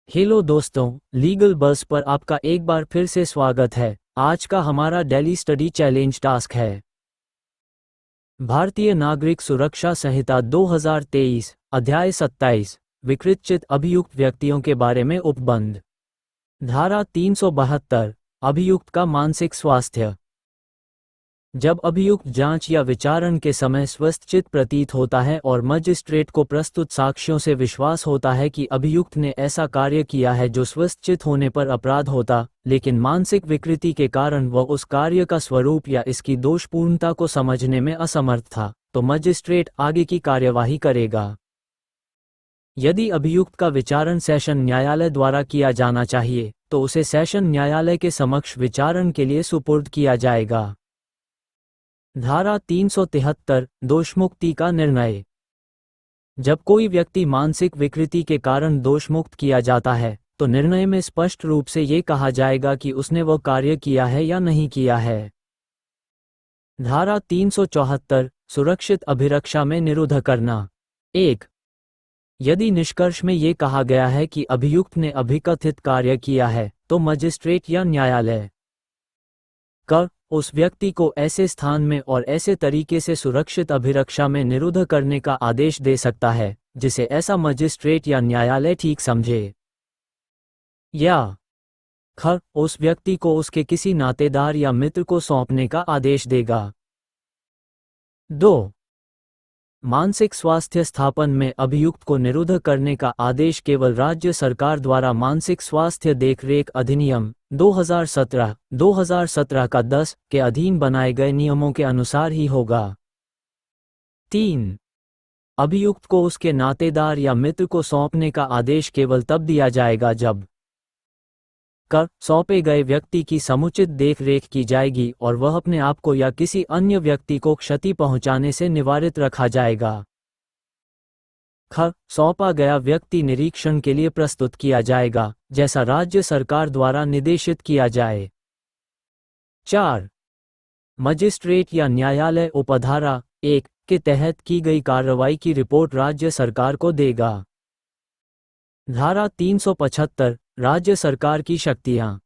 Hello दोस्तों, legal buzz पर आपका एक बार फिर से स्वागत है। आज का हमारा डेली स्टडी चैलेंज टास्क है भारतीय नागरिक सुरक्षा संहिता 2023 अध्याय 27 विकृतचित अभियुक्त व्यक्तियों के बारे में उपबंध। धारा 372 अभियुक्त का मानसिक स्वास्थ्य। जब अभियुक्त जांच या विचारण के समय स्वस्थचित प्रतीत होता है और मजिस्ट्रेट को प्रस्तुत साक्ष्यों से विश्वास होता है कि अभियुक्त ने ऐसा कार्य किया है जो स्वस्थचित होने पर अपराध होता, लेकिन मानसिक विकृति के कारण वह उस कार्य का स्वरूप या इसकी दोषपूर्णता को समझने में असमर्थ था, तो मजिस्ट्रेट आगे की कार्यवाही करेगा। यदि अभियुक्त का विचारण सेशन न्यायालय द्वारा किया जाना चाहिए, तो उसे सेशन न्यायालय के समक्ष विचारण के लिए सुपुर्द किया जाएगा। धारा 373 दोषमुक्ति का निर्णय। जब कोई व्यक्ति मानसिक विकृति के कारण दोषमुक्त किया जाता है, तो निर्णय में स्पष्ट रूप से ये कहा जाएगा कि उसने वह कार्य किया है या नहीं किया है। धारा 374 सुरक्षित अभिरक्षा में निरुद्ध करना। 1. यदि निष्कर्ष में ये कहा गया है कि अभियुक्त ने अभिकथित कार्य किया है, तो मजिस्ट्रेट या न्यायालय क उस व्यक्ति को ऐसे स्थान में और ऐसे तरीके से सुरक्षित अभिरक्षा में निरुद्ध करने का आदेश दे सकता है जिसे ऐसा मजिस्ट्रेट या न्यायालय ठीक समझे, या ख उस व्यक्ति को उसके किसी नातेदार या मित्र को सौंपने का आदेश देगा। 2. मानसिक स्वास्थ्य स्थापन में अभियुक्त को निरुद्ध करने का आदेश केवल राज्य सरकार द्वारा मानसिक स्वास्थ्य देखरेख अधिनियम 2017 का 10 के अधीन बनाए गए नियमों के अनुसार ही होगा। 3. अभियुक्त को उसके नातेदार या मित्र को सौंपने का आदेश केवल तब दिया जाएगा जब क सौंपे गए व्यक्ति की समुचित देखरेख की जाएगी और वह अपने आप को या किसी अन्य व्यक्ति को क्षति पहुंचाने से निवारित रखा जाएगा। ख सौंपा गया व्यक्ति निरीक्षण के लिए प्रस्तुत किया जाएगा, जैसा राज्य सरकार द्वारा निर्देशित किया जाए। 4. मजिस्ट्रेट या न्यायालय उपधारा 1 के तहत की गई कार्रवाई की रिपोर्ट राज्य सरकार को देगा। धारा 375 राज्य सरकार की शक्तियां।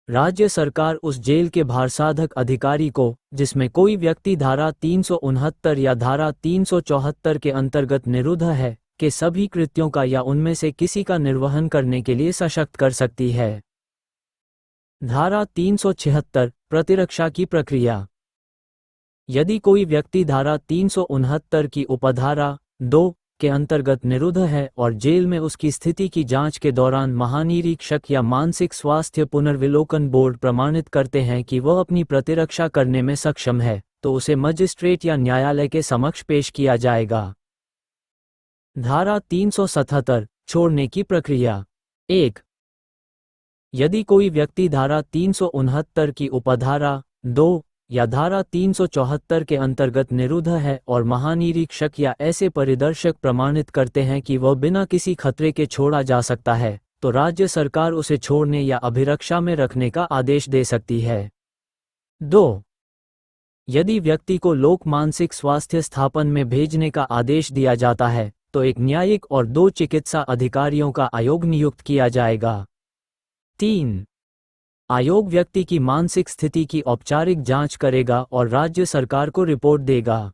राज्य सरकार उस जेल के भारसाधक अधिकारी को, जिसमें कोई व्यक्ति धारा 369 या धारा 374 के अंतर्गत निरुद्ध है, के सभी कृत्यों का या उनमें से किसी का निर्वहन करने के लिए सशक्त कर सकती है। धारा 376 प्रतिरक्षा की प्रक्रिया। यदि कोई व्यक्ति धारा 369 की उपधारा 2 के अंतर्गत निरुद्ध है और जेल में उसकी स्थिति की जांच के दौरान महानिरीक्षक या मानसिक स्वास्थ्य पुनर्विलोकन बोर्ड प्रमाणित करते हैं कि वह अपनी प्रतिरक्षा करने में सक्षम है, तो उसे मजिस्ट्रेट या न्यायालय के समक्ष पेश किया जाएगा। धारा 377 छोड़ने की प्रक्रिया। 1. यदि कोई व्यक्ति धारा 369 की उपधारा 2 या धारा 374 के अंतर्गत निरुद्ध है और महानिरीक्षक या ऐसे परिदर्शक प्रमाणित करते हैं कि वह बिना किसी खतरे के छोड़ा जा सकता है, तो राज्य सरकार उसे छोड़ने या अभिरक्षा में रखने का आदेश दे सकती है। 2. यदि व्यक्ति को लोक मानसिक स्वास्थ्य स्थापन में भेजने का आदेश दिया जाता है, तो एक न्यायिक और 2 चिकित्सा अधिकारियों का आयोग नियुक्त किया जाएगा। 3. आयोग व्यक्ति की मानसिक स्थिति की औपचारिक जांच करेगा और राज्य सरकार को रिपोर्ट देगा।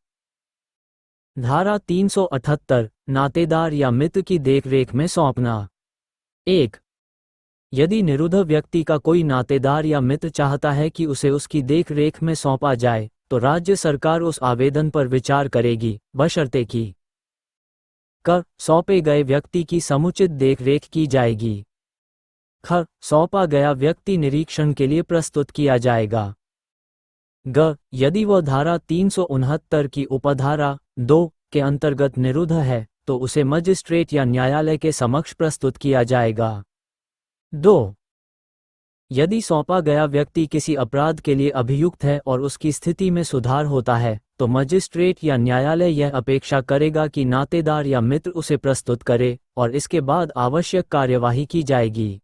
धारा 378 नातेदार या मित्र की देखरेख में सौंपना। 1. यदि निरुद्ध व्यक्ति का कोई नातेदार या मित्र चाहता है कि उसे उसकी देखरेख में सौंपा जाए, तो राज्य सरकार उस आवेदन पर विचार करेगी, बशर्ते कि क सौंपे गए व्यक्ति की समुचित देखरेख की जाएगी। ख सौंपा गया व्यक्ति निरीक्षण के लिए प्रस्तुत किया जाएगा। ग यदि वह धारा 369 की उपधारा 2 के अंतर्गत निरुद्ध है, तो उसे मजिस्ट्रेट या न्यायालय के समक्ष प्रस्तुत किया जाएगा। 2. यदि सौंपा गया व्यक्ति किसी अपराध के लिए अभियुक्त है और उसकी स्थिति में सुधार होता है, तो मजिस्ट्रेट या न्यायालय यह अपेक्षा करेगा कि नातेदार या मित्र उसे प्रस्तुत करे और इसके बाद आवश्यक कार्यवाही की जाएगी।